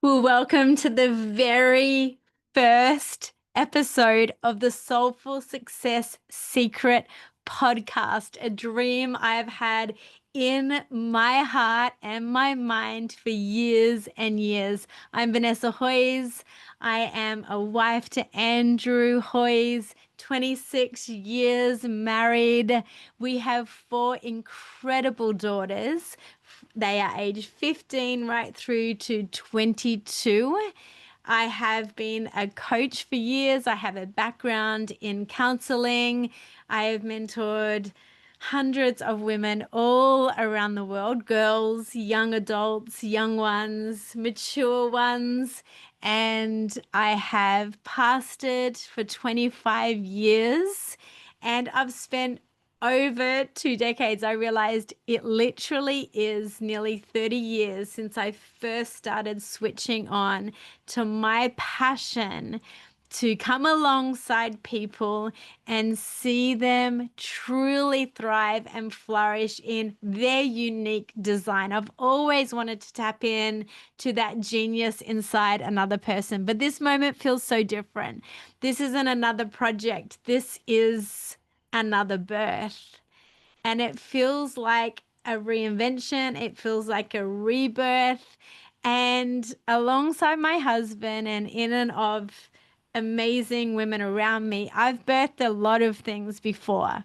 Well, welcome to the very first episode of the Soulful Success Secret podcast, a dream I've had in my heart and my mind for years and years. I'm Vanessa Hoyes. I am a wife to Andrew Hoyes, 26 years married. We have four incredible daughters. They are aged 15 right through to 22. I have been a coach for years. I have a background in counseling. I have mentored hundreds of women all around the world, girls, young adults, young ones, mature ones. And I have pastored for 25 years. And I've spent over 2 decades. I realized it literally is nearly 30 years since I first started switching on to my passion to come alongside people and see them truly thrive and flourish in their unique design. I've always wanted to tap in to that genius inside another person, but this moment feels so different. This isn't another project. This is another birth. And it feels like a reinvention, it feels like a rebirth. And alongside my husband and in and of amazing women around me, I've birthed a lot of things before.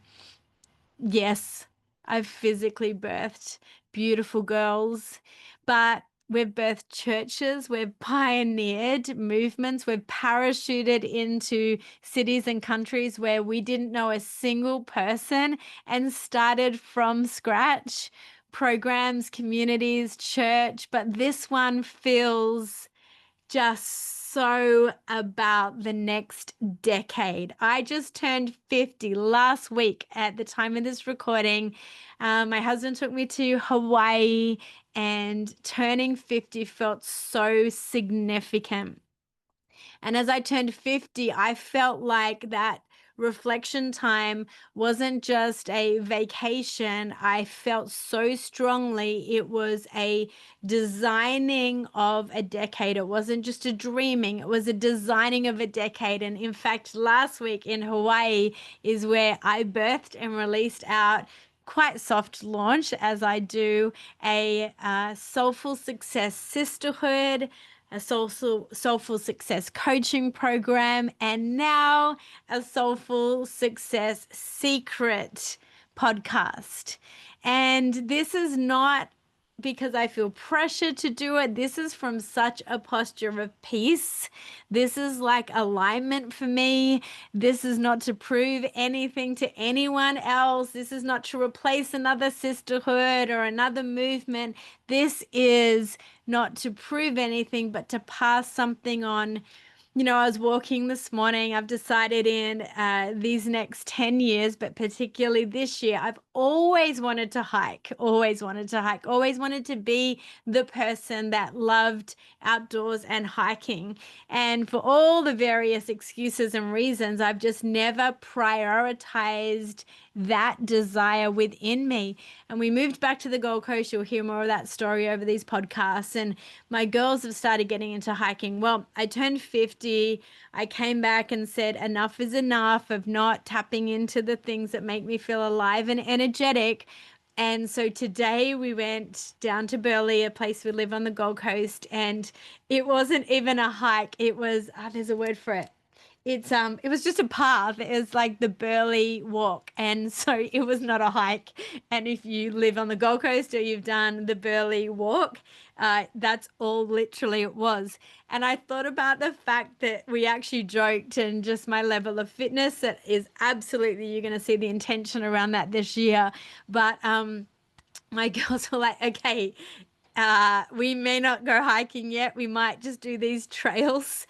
Yes, I've physically birthed beautiful girls, but we've birthed churches, we've pioneered movements, we've parachuted into cities and countries where we didn't know a single person and started from scratch. Programs, communities, church, but this one feels just so about the next decade. I just turned 50 last week at the time of this recording. My husband took me to Hawaii, and turning 50 felt so significant. And as I turned 50, I felt like that reflection time wasn't just a vacation. I felt so strongly it was a designing of a decade. It wasn't just a dreaming, it was a designing of a decade. And in fact, last week in Hawaii is where I birthed and released out quite soft launch as I do a Soulful Success Sisterhood, a soulful success coaching program, and now a Soulful Success Secret podcast. And this is not because I feel pressure to do it. This is from such a posture of peace. This is like alignment for me. This is not to prove anything to anyone else. This is not to replace another sisterhood or another movement. This is not to prove anything, but to pass something on. I was walking this morning. I've decided in these next 10 years, but particularly this year, I've always wanted to hike, always wanted to hike, always wanted to be the person that loved outdoors and hiking. And for all the various excuses and reasons, I've just never prioritized that desire within me. And we moved back to the Gold Coast. You'll hear more of that story over these podcasts. And my girls have started getting into hiking. Well, I turned 50. I came back and said, enough is enough of not tapping into the things that make me feel alive and energetic. And so today we went down to Burleigh, a place we live on the Gold Coast, and it wasn't even a hike. It was, there's a word for it. It was just a path. It was like the Burleigh Walk, and so it was not a hike. And if you live on the Gold Coast or you've done the Burleigh Walk, that's all literally it was. And I thought about the fact that we actually joked, and just my level of fitness, that is absolutely, you're going to see the intention around that this year. But my girls were like, okay, we may not go hiking yet. We might just do these trails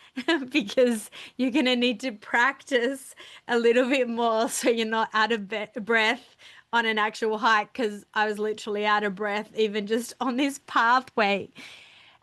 because you're going to need to practice a little bit more so you're not out of breath on an actual hike, because I was literally out of breath even just on this pathway.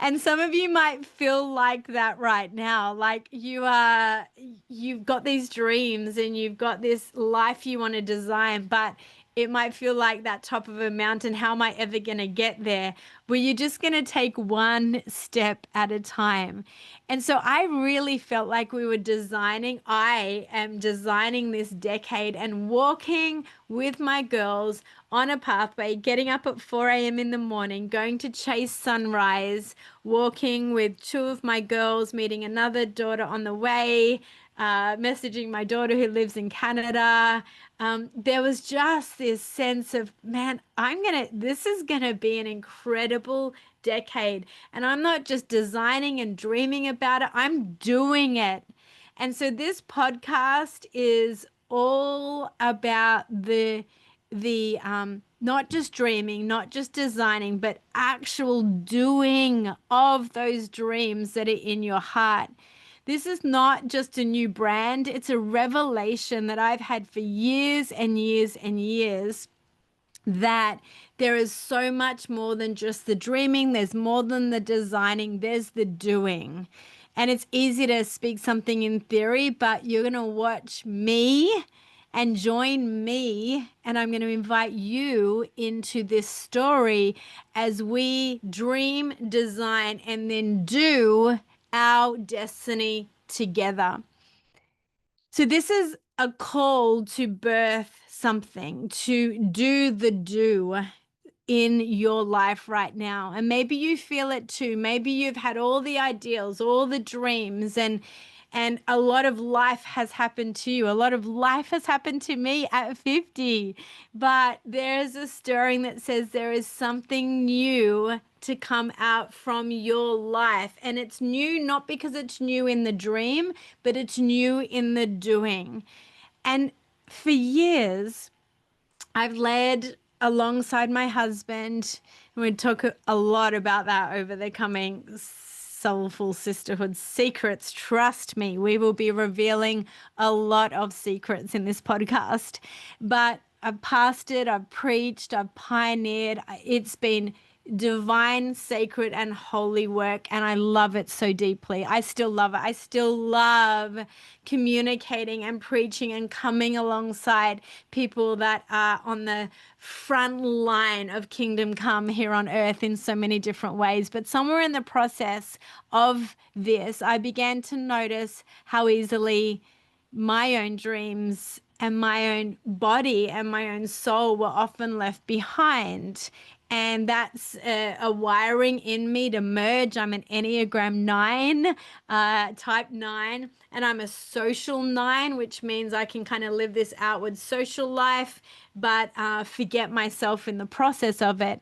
And some of you might feel like that right now. Like you've got these dreams and you've got this life you want to design, but it might feel like that top of a mountain. How am I ever going to get there? Well, you're just going to take one step at a time. And so I really felt like I am designing this decade and walking with my girls on a pathway, getting up at 4 a.m. in the morning, going to chase sunrise, walking with two of my girls, meeting another daughter on the way, messaging my daughter who lives in Canada. There was just this sense of, man, this is gonna be an incredible decade. And I'm not just designing and dreaming about it, I'm doing it. And so this podcast is all about the not just dreaming, not just designing, but actual doing of those dreams that are in your heart. This is not just a new brand, it's a revelation that I've had for years and years and years, that there is so much more than just the dreaming, there's more than the designing, there's the doing. And it's easy to speak something in theory, but you're going to watch me and join me, and I'm going to invite you into this story as we dream, design, and then do our destiny together. So this is a call to birth something, to do the do in your life right now. And maybe you feel it too. Maybe you've had all the ideals, all the dreams, and a lot of life has happened to you. A lot of life has happened to me at 50. But there's a stirring that says there is something new to come out from your life. And it's new not because it's new in the dream, but it's new in the doing. And for years, I've led alongside my husband, and we talk a lot about that over the coming Soulful Sisterhood secrets. Trust me, we will be revealing a lot of secrets in this podcast. But I've pastored, I've preached, I've pioneered. It's been divine, sacred, and holy work, and I love it so deeply. I still love it. I still love communicating and preaching and coming alongside people that are on the front line of kingdom come here on earth in so many different ways. But somewhere in the process of this, I began to notice how easily my own dreams and my own body and my own soul were often left behind. And that's a wiring in me to merge. I'm an Enneagram 9, type 9, and I'm a social 9, which means I can kind of live this outward social life, but forget myself in the process of it.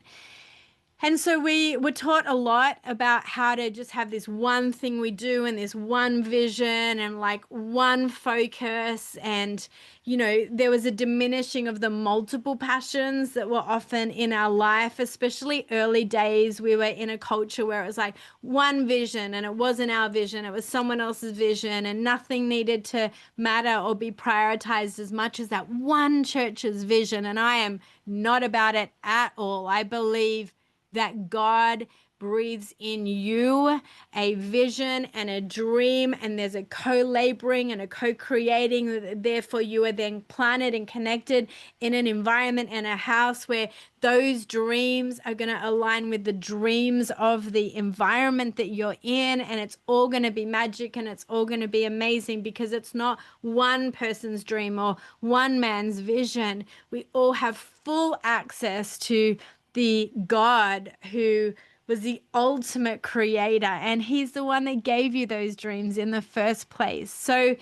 And so we were taught a lot about how to just have this one thing we do and this one vision and like one focus. And, you know, there was a diminishing of the multiple passions that were often in our life, especially early days. We were in a culture where it was like one vision and it wasn't our vision, it was someone else's vision, and nothing needed to matter or be prioritized as much as that one church's vision. And I am not about it at all. I believe that God breathes in you a vision and a dream, and there's a co-laboring and a co-creating. Therefore, you are then planted and connected in an environment and a house where those dreams are going to align with the dreams of the environment that you're in, and it's all going to be magic and it's all going to be amazing because it's not one person's dream or one man's vision. We all have full access to the God who was the ultimate creator, and he's the one that gave you those dreams in the first place. So,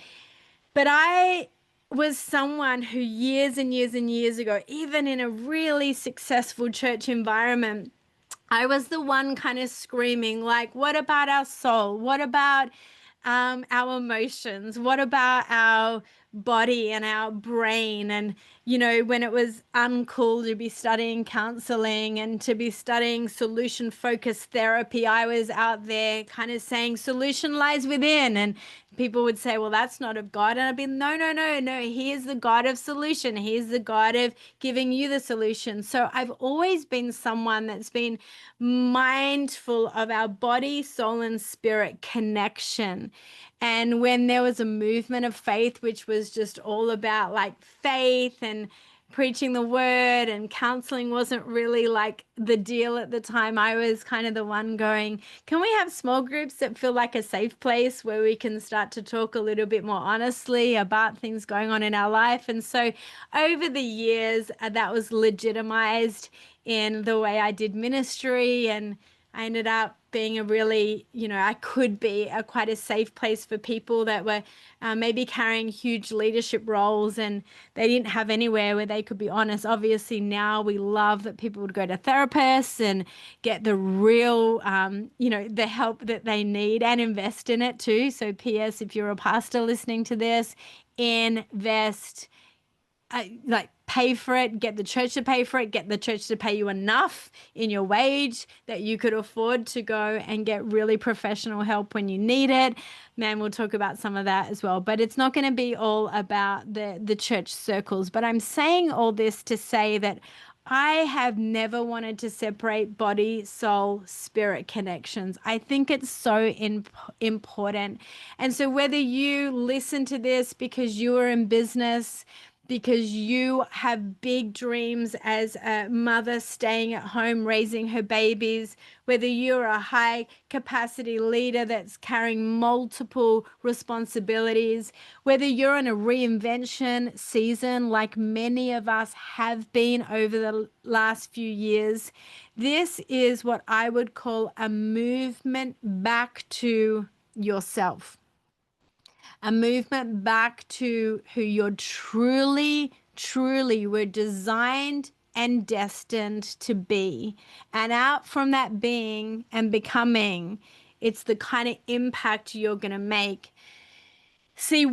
but I was someone who years and years and years ago, even in a really successful church environment, I was the one kind of screaming, like, what about our soul? What about our emotions? What about our body and our brain? And, you know, when it was uncool to be studying counseling and to be studying solution focused therapy, I was out there kind of saying solution lies within. And people would say, well, that's not of God. And I'd be, no, no, no, no. He is the God of solution. He is the God of giving you the solution. So I've always been someone that's been mindful of our body, soul, and spirit connection. And when there was a movement of faith, which was just all about like faith and preaching the word, and counseling wasn't really like the deal at the time. I was kind of the one going, can we have small groups that feel like a safe place where we can start to talk a little bit more honestly about things going on in our life? And so over the years, that was legitimized in the way I did ministry, and I ended up being a really, I could be quite a safe place for people that were maybe carrying huge leadership roles, and they didn't have anywhere where they could be honest. Obviously, now we love that people would go to therapists and get the real, the help that they need, and invest in it too. So, P.S., if you're a pastor listening to this, invest. Like, pay for it, get the church to pay for it, get the church to pay you enough in your wage that you could afford to go and get really professional help when you need it. Man, we'll talk about some of that as well, but it's not going to be all about the church circles. But I'm saying all this to say that I have never wanted to separate body, soul, spirit connections. I think it's so important. And so whether you listen to this because you are in business, because you have big dreams as a mother staying at home raising her babies, whether you're a high capacity leader that's carrying multiple responsibilities, whether you're in a reinvention season like many of us have been over the last few years, this is what I would call a movement back to yourself. A movement back to who you're truly were designed and destined to be. And out from that being and becoming, it's the kind of impact you're going to make. See,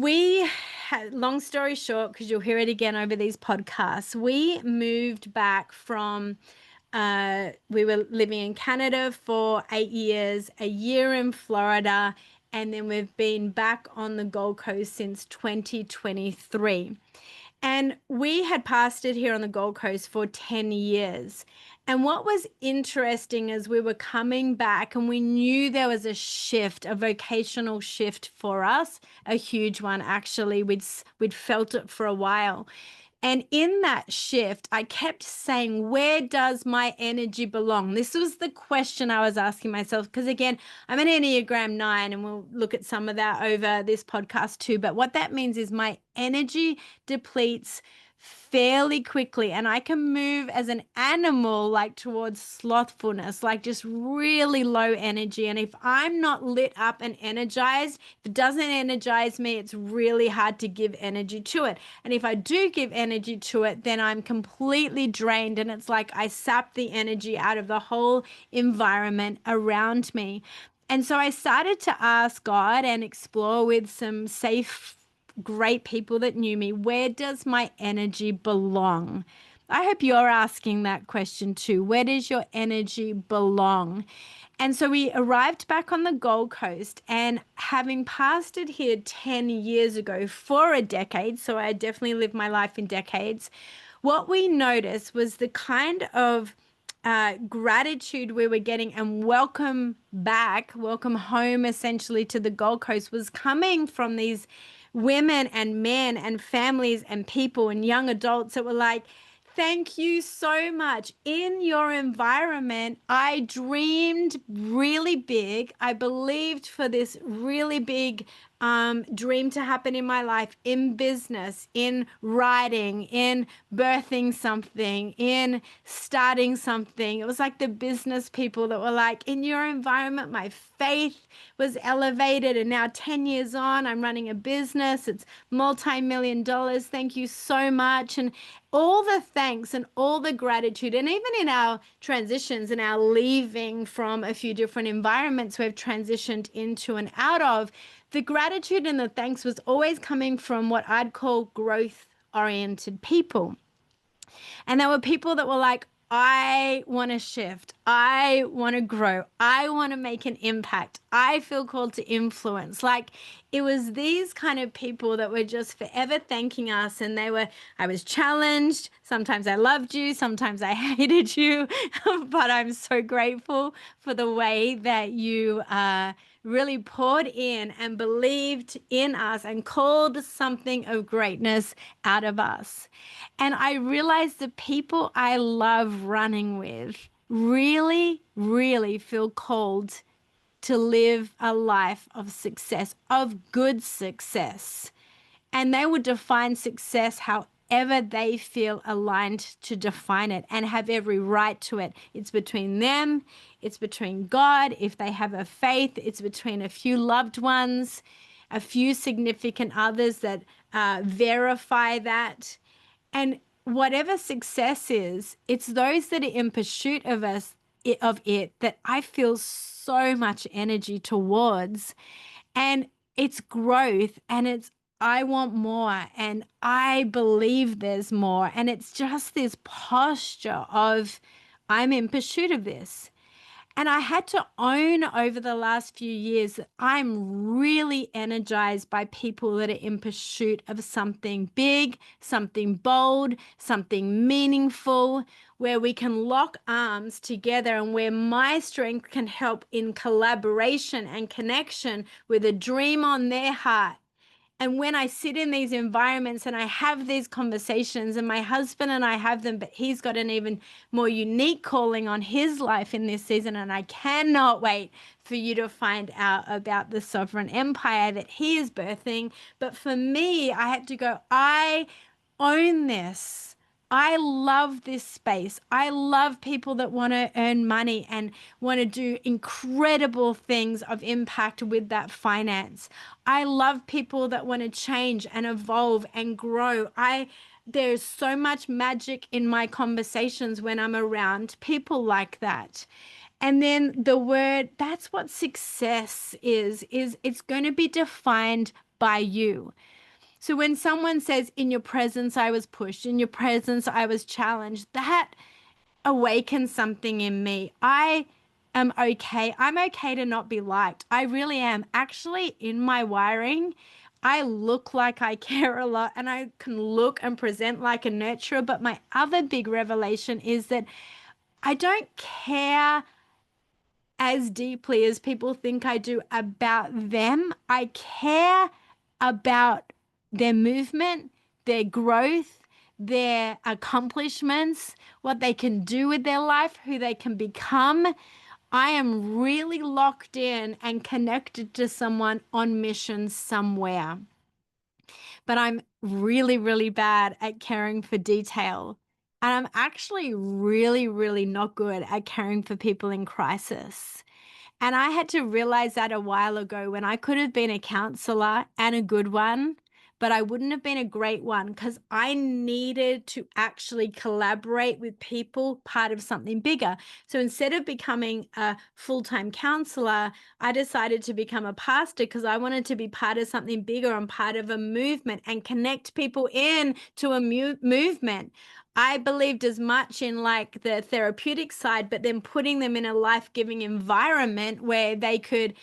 long story short, because you'll hear it again over these podcasts, we moved back from, we were living in Canada for 8 years, a year in Florida, and then we've been back on the Gold Coast since 2023. And we had pastored here on the Gold Coast for 10 years. And what was interesting is we were coming back and we knew there was a shift, a vocational shift for us, a huge one actually. We'd felt it for a while. And in that shift, I kept saying, where does my energy belong? This was the question I was asking myself, because again, I'm an Enneagram 9, and we'll look at some of that over this podcast too. But what that means is my energy depletes fairly quickly, and I can move as an animal like towards slothfulness, like just really low energy. And if I'm not lit up and energized, if it doesn't energize me, it's really hard to give energy to it. And if I do give energy to it, then I'm completely drained, and it's like I sap the energy out of the whole environment around me. And so I started to ask God and explore with some safe, great people that knew me, where does my energy belong? I hope you're asking that question too. Where does your energy belong? And so we arrived back on the Gold Coast, and having pastored here 10 years ago for a decade, so I definitely lived my life in decades, what we noticed was the kind of gratitude we were getting and welcome home essentially to the Gold Coast was coming from these women and men and families and people and young adults that were like, thank you so much. In your environment, I dreamed really big. I believed for this really big dream to happen in my life, in business, in writing, in birthing something, in starting something. It was like the business people that were like, in your environment, my faith was elevated. And now 10 years on, I'm running a business. It's multi-million dollars. Thank you so much. And all the thanks and all the gratitude, and even in our transitions and our leaving from a few different environments we've transitioned into and out of, the gratitude and the thanks was always coming from what I'd call growth-oriented people. And there were people that were like, I want to shift. I want to grow. I want to make an impact. I feel called to influence. Like it was these kind of people that were just forever thanking us. And I was challenged. Sometimes I loved you. Sometimes I hated you. But I'm so grateful for the way that you really poured in and believed in us and called something of greatness out of us. And I realized the people I love running with really, really feel called to live a life of success, of good success. And they would define success however they feel aligned to define it and have every right to it. It's between them, it's between God. If they have a faith, it's between a few loved ones, a few significant others that verify that. And whatever success is, it's those that are in pursuit of it that I feel so much energy towards. And it's growth and it's I want more and I believe there's more. And it's just this posture of I'm in pursuit of this. And I had to own over the last few years that I'm really energized by people that are in pursuit of something big, something bold, something meaningful, where we can lock arms together and where my strength can help in collaboration and connection with a dream on their heart. And when I sit in these environments and I have these conversations, and my husband and I have them, but he's got an even more unique calling on his life in this season. And I cannot wait for you to find out about the sovereign empire that he is birthing. But for me, I had to go, I own this. I love this space. I love people that want to earn money and want to do incredible things of impact with that finance. I love people that want to change and evolve and grow. There's so much magic in my conversations when I'm around people like that. And then the word, that's what success is it's going to be defined by you. So when someone says, in your presence, I was pushed, in your presence, I was challenged, that awakens something in me. I am okay. I'm okay to not be liked. I really am. Actually, in my wiring, I look like I care a lot and I can look and present like a nurturer. But my other big revelation is that I don't care as deeply as people think I do about them. I care about their movement, their growth, their accomplishments, what they can do with their life, who they can become. I am really locked in and connected to someone on mission somewhere. But I'm really, really bad at caring for detail. And I'm actually really, really not good at caring for people in crisis. And I had to realize that a while ago when I could have been a counselor and a good one, but I wouldn't have been a great one because I needed to actually collaborate with people, part of something bigger. So instead of becoming a full-time counselor, I decided to become a pastor because I wanted to be part of something bigger and part of a movement and connect people in to a movement. I believed as much in like the therapeutic side, but then putting them in a life-giving environment where they could,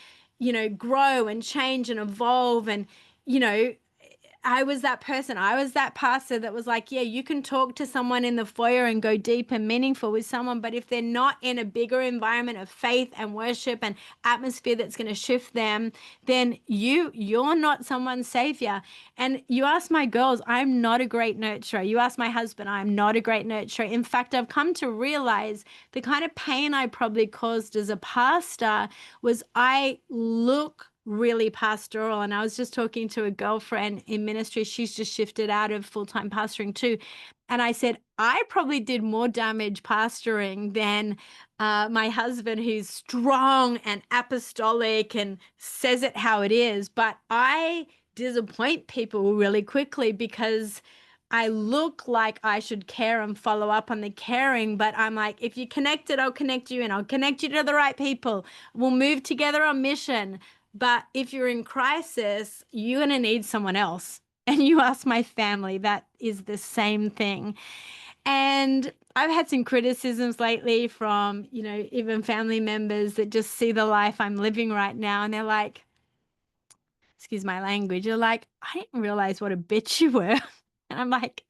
grow and change and evolve. And, I was that person. I was that pastor that was like, yeah, you can talk to someone in the foyer and go deep and meaningful with someone, but if they're not in a bigger environment of faith and worship and atmosphere that's going to shift them, then you're not someone's savior. And you ask my girls, I'm not a great nurturer. You ask my husband, I'm not a great nurturer. In fact, I've come to realize the kind of pain I probably caused as a pastor was I look really pastoral. And I was just talking to a girlfriend in ministry. She's just shifted out of full-time pastoring too. And I said, I probably did more damage pastoring than my husband, who's strong and apostolic and says it how it is. But I disappoint people really quickly because I look like I should care and follow up on the caring, but I'm like, if you're connected, I'll connect you and I'll connect you to the right people. We'll move together on mission. But if you're in crisis, you're going to need someone else. And you ask my family, that is the same thing. And I've had some criticisms lately from, even family members that just see the life I'm living right now. And they're like, excuse my language, they're like, I didn't realize what a bitch you were. And I'm like,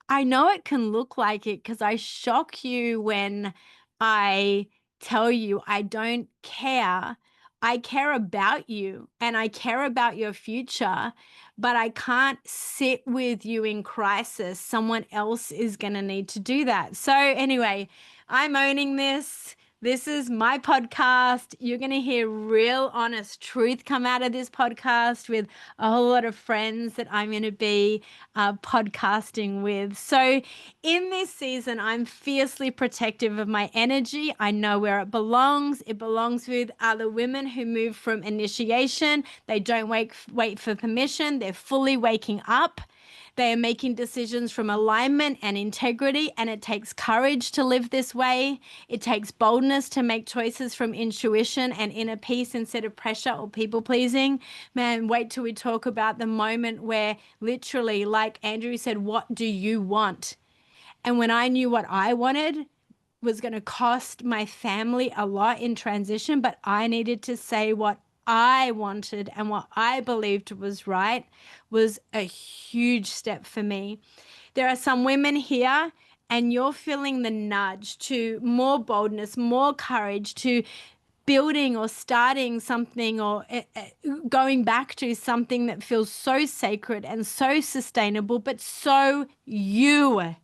I know it can look like it because I shock you when I tell you I don't care. I care about you and I care about your future, but I can't sit with you in crisis. Someone else is going to need to do that. So, anyway, I'm owning this. This is my podcast. You're going to hear real, honest truth come out of this podcast with a whole lot of friends that I'm going to be podcasting with. So, in this season, I'm fiercely protective of my energy. I know where it belongs. It belongs with other women who move from initiation. They don't wait for permission. They're fully waking up. They are making decisions from alignment and integrity, and it takes courage to live this way. It takes boldness to make choices from intuition and inner peace instead of pressure or people pleasing. Man, wait till we talk about the moment where literally, like Andrew said, what do you want? And when I knew what I wanted was going to cost my family a lot in transition, but I needed to say what I wanted and what I believed was right, was a huge step for me. There are some women here and you're feeling the nudge to more boldness, more courage, to building or starting something or going back to something that feels so sacred and so sustainable, but so you.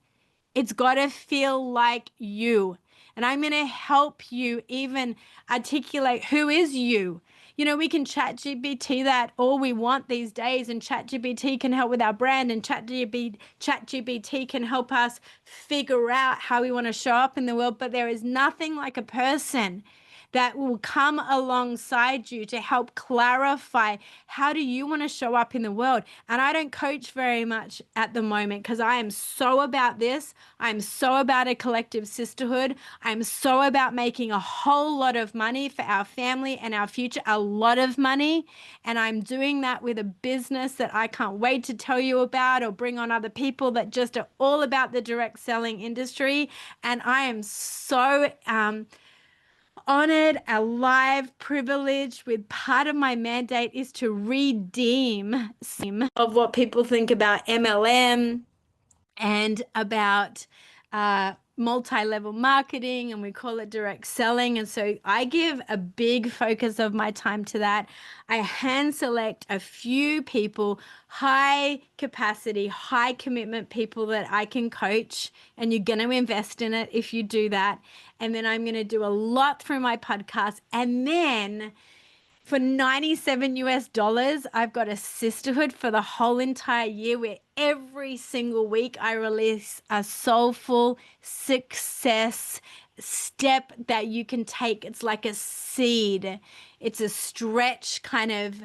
It's got to feel like you. And I'm going to help you even articulate who is you. We can chat GPT that all we want these days, and chat GPT can help with our brand, and chat GPT can help us figure out how we want to show up in the world. But there is nothing like a person that will come alongside you to help clarify how do you want to show up in the world. And I don't coach very much at the moment because I am so about this. I'm so about a collective sisterhood. I'm so about making a whole lot of money for our family and our future, a lot of money. And I'm doing that with a business that I can't wait to tell you about or bring on other people that just are all about the direct selling industry. And I am so honored, alive, privileged, with part of my mandate is to redeem some of what people think about MLM and about multi-level marketing, and we call it direct selling. And so I give a big focus of my time to that. I hand select a few people, high capacity, high commitment people that I can coach, and you're going to invest in it if you do that. And then I'm going to do a lot through my podcast, and then for $97, I've got a sisterhood for the whole entire year where every single week I release a soulful success step that you can take. It's like a seed. It's a stretch kind of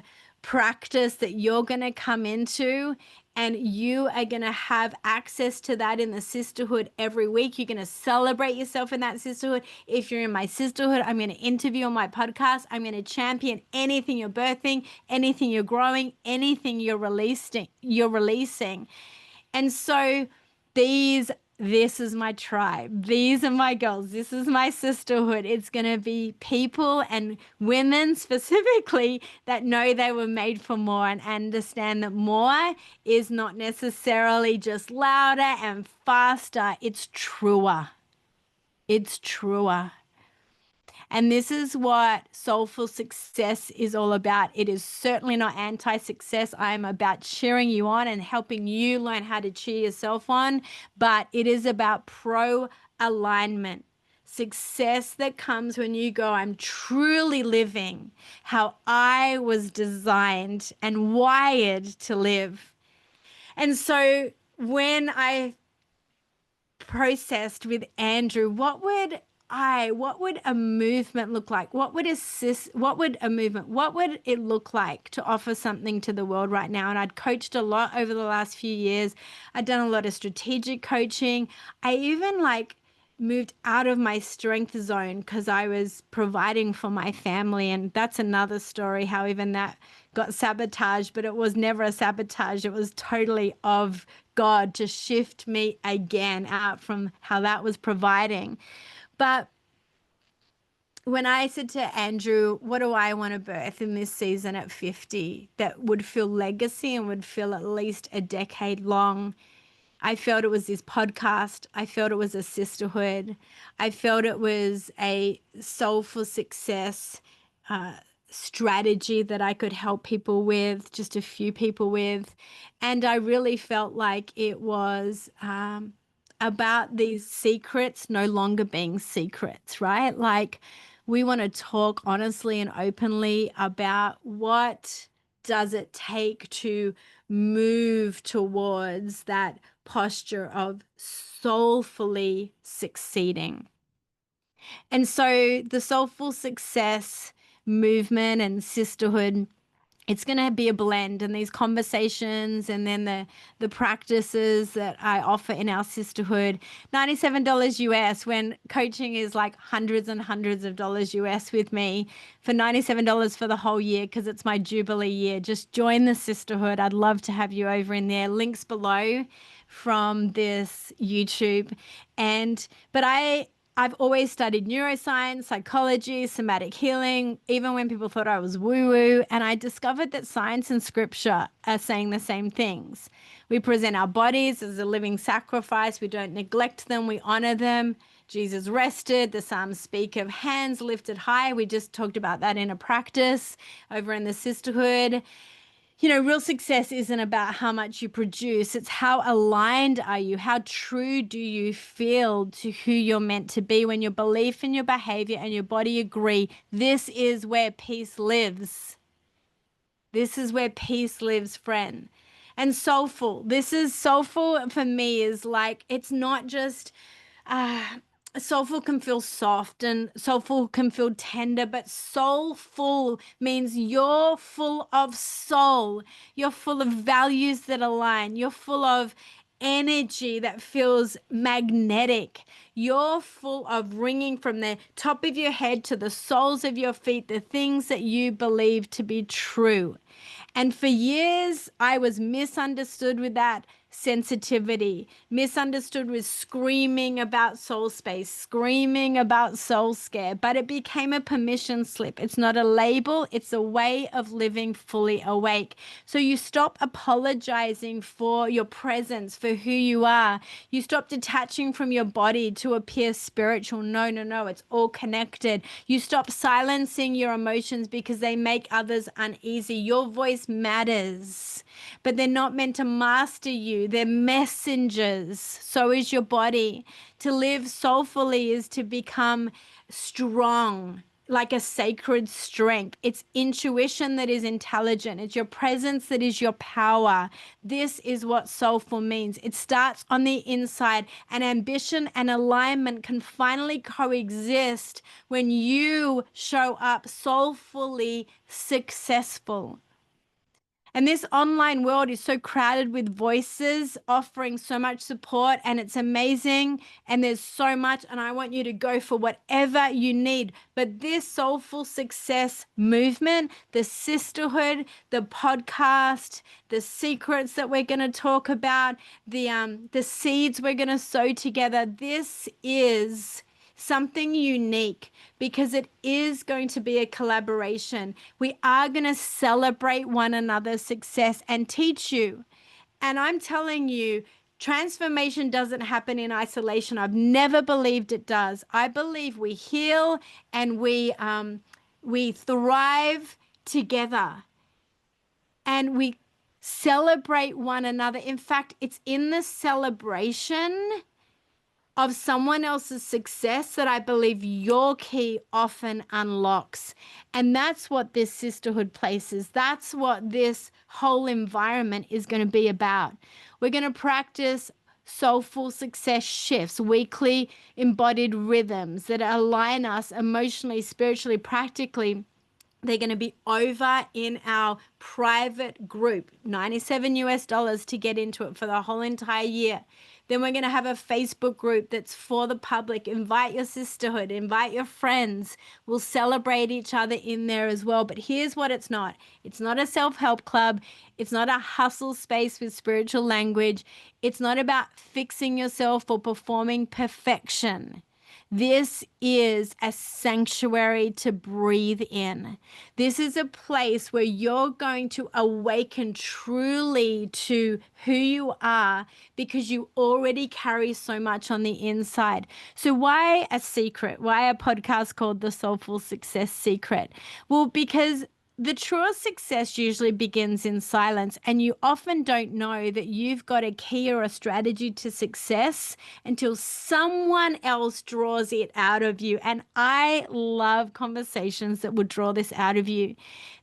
practice that you're going to come into, and you are going to have access to that in the sisterhood every week. You're going to celebrate yourself in that sisterhood. If you're in my sisterhood, I'm going to interview on my podcast. I'm going to champion anything you're birthing, anything you're growing, anything you're releasing. And so this is my tribe. These are my girls. This is my sisterhood. It's going to be people and women specifically that know they were made for more and understand that more is not necessarily just louder and faster. It's truer. It's truer. And this is what Soulful Success is all about. It is certainly not anti-success. I'm about cheering you on and helping you learn how to cheer yourself on, but it is about pro-alignment. Success that comes when you go, I'm truly living how I was designed and wired to live. And so when I processed with Andrew, what would a movement look like? What would it look like to offer something to the world right now? And I'd coached a lot over the last few years. I'd done a lot of strategic coaching. I even moved out of my strength zone because I was providing for my family. And that's another story, how even that got sabotaged, but it was never a sabotage. It was totally of God to shift me again out from how that was providing. But when I said to Andrew, what do I want to birth in this season at 50 that would feel legacy and would feel at least a decade long? I felt it was this podcast. I felt it was a sisterhood. I felt it was a soulful success strategy that I could help people with, just a few people with. And I really felt like it was about these secrets no longer being secrets, right? Like we want to talk honestly and openly about what does it take to move towards that posture of soulfully succeeding. And so the soulful success movement and sisterhood, it's going to be a blend, and these conversations and then the practices that I offer in our sisterhood, $97 US, when coaching is like hundreds and hundreds of dollars US with me, for $97 for the whole year because it's my Jubilee year. Just join the sisterhood. I'd love to have you over in there. Links below from this YouTube. But I've always studied neuroscience, psychology, somatic healing, even when people thought I was woo-woo. And I discovered that science and scripture are saying the same things. We present our bodies as a living sacrifice. We don't neglect them. We honor them. Jesus rested. The Psalms speak of hands lifted high. We just talked about that in a practice over in the sisterhood. You know, real success isn't about how much you produce. It's how aligned are you? How true do you feel to who you're meant to be when your belief and your behavior and your body agree? This is where peace lives. This is where peace lives, friend. And soulful. This is soulful for me is like, it's not just soulful can feel soft and soulful can feel tender, but soulful means you're full of soul. You're full of values that align. You're full of energy that feels magnetic. You're full of ringing from the top of your head to the soles of your feet, the things that you believe to be true. And for years, I was misunderstood with that sensitivity, misunderstood with screaming about soul space, screaming about soul scare, but it became a permission slip. It's not a label, it's a way of living fully awake. So you stop apologizing for your presence, for who you are. You stop detaching from your body to appear spiritual. No, no, no, it's all connected. You stop silencing your emotions because they make others uneasy. Your voice matters, but they're not meant to master you. They're messengers. So is your body. To live soulfully is to become strong, like a sacred strength. It's intuition that is intelligent. It's your presence that is your power. This is what soulful means. It starts on the inside, and ambition and alignment can finally coexist when you show up soulfully successful. And this online world is so crowded with voices offering so much support, and it's amazing. And there's so much, and I want you to go for whatever you need. But this soulful success movement, the sisterhood, the podcast, the secrets that we're going to talk about, the seeds we're going to sow together, this is something unique because it is going to be a collaboration. We are going to celebrate one another's success and teach you. And I'm telling you, transformation doesn't happen in isolation. I've never believed it does. I believe we heal and we thrive together, and we celebrate one another. In fact, it's in the celebration of someone else's success that I believe your key often unlocks. And that's what this sisterhood place is. That's what this whole environment is going to be about. We're going to practice soulful success shifts, weekly embodied rhythms that align us emotionally, spiritually, practically They're going to be over in our private group, $97 to get into it for the whole entire year. Then we're going to have a Facebook group that's for the public. Invite your sisterhood, invite your friends. We'll celebrate each other in there as well. But here's what it's not. It's not a self-help club. It's not a hustle space with spiritual language. It's not about fixing yourself or performing perfection. This is a sanctuary to breathe in. This is a place where you're going to awaken truly to who you are because you already carry so much on the inside. So why a secret? Why a podcast called The Soulful Success Secret? Well, because the truest success usually begins in silence, and you often don't know that you've got a key or a strategy to success until someone else draws it out of you. And I love conversations that would draw this out of you.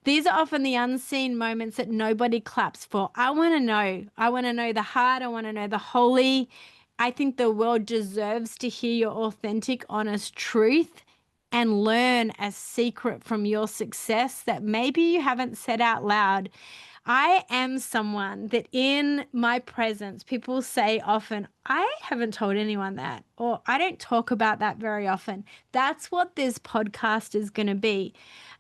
These are often the unseen moments that nobody claps for. I want to know. I want to know the heart. I want to know the holy. I think the world deserves to hear your authentic, honest truth and learn a secret from your success that maybe you haven't said out loud. I am someone that in my presence, people say often, I haven't told anyone that, or I don't talk about that very often. That's what this podcast is going to be.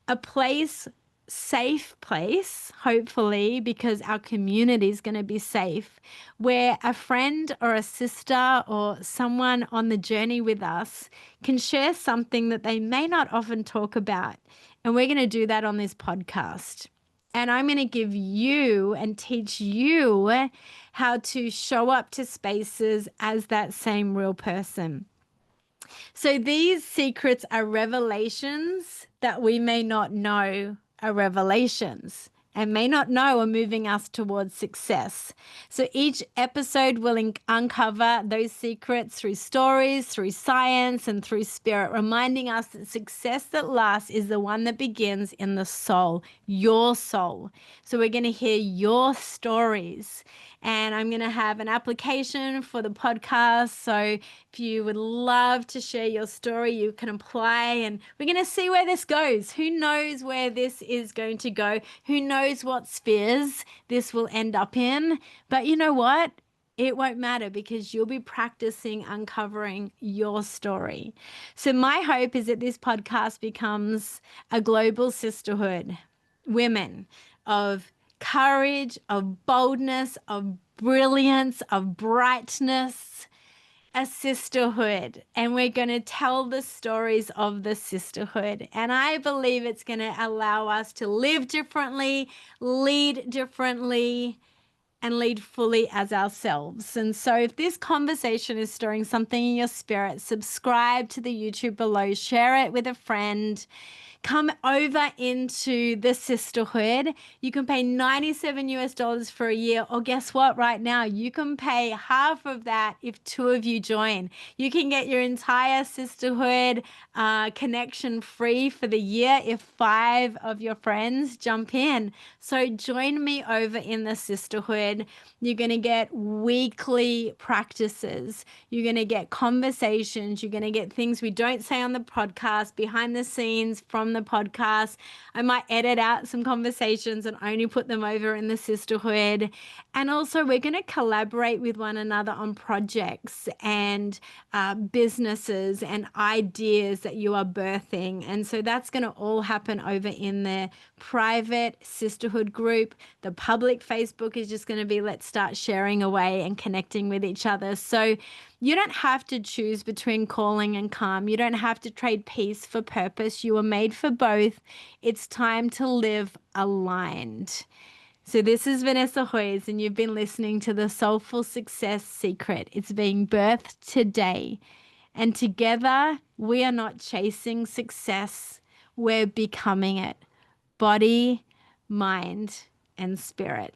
A place, safe place, hopefully, because our community is going to be safe, where a friend or a sister or someone on the journey with us can share something that they may not often talk about. And we're going to do that on this podcast. And I'm going to give you and teach you how to show up to spaces as that same real person. So these secrets are revelations that we may not know are revelations and may not know are moving us towards success. So each episode will uncover those secrets through stories, through science, and through spirit, reminding us that success that lasts is the one that begins in the soul, your soul. So we're going to hear your stories. And I'm going to have an application for the podcast. So if you would love to share your story, you can apply, and we're going to see where this goes. Who knows where this is going to go? Who knows what spheres this will end up in? But you know what? It won't matter because you'll be practicing uncovering your story. So my hope is that this podcast becomes a global sisterhood, women of courage, of boldness, of brilliance, of brightness, a sisterhood. And we're going to tell the stories of the sisterhood. And I believe it's going to allow us to live differently, lead differently, and lead fully as ourselves. And so if this conversation is stirring something in your spirit, subscribe to the YouTube below, share it with a friend. Come over into the sisterhood. You can pay $97 for a year, or guess what? Right now, you can pay half of that if 2 of you join. You can get your entire sisterhood connection free for the year if 5 of your friends jump in. So join me over in the sisterhood. You're going to get weekly practices. You're going to get conversations. You're going to get things we don't say on the podcast, behind the scenes from the podcast. I might edit out some conversations and only put them over in the sisterhood. And also we're going to collaborate with one another on projects and businesses and ideas that you are birthing. And so that's going to all happen over in the private sisterhood group. The public Facebook is just going to be, let's start sharing away and connecting with each other. So you don't have to choose between calling and calm. You don't have to trade peace for purpose. You were made for both. It's time to live aligned. So this is Vanessa Hoyes, and you've been listening to the Soulful Success Secret. It's being birthed today. And together, we are not chasing success. We're becoming it. Body, mind, and spirit.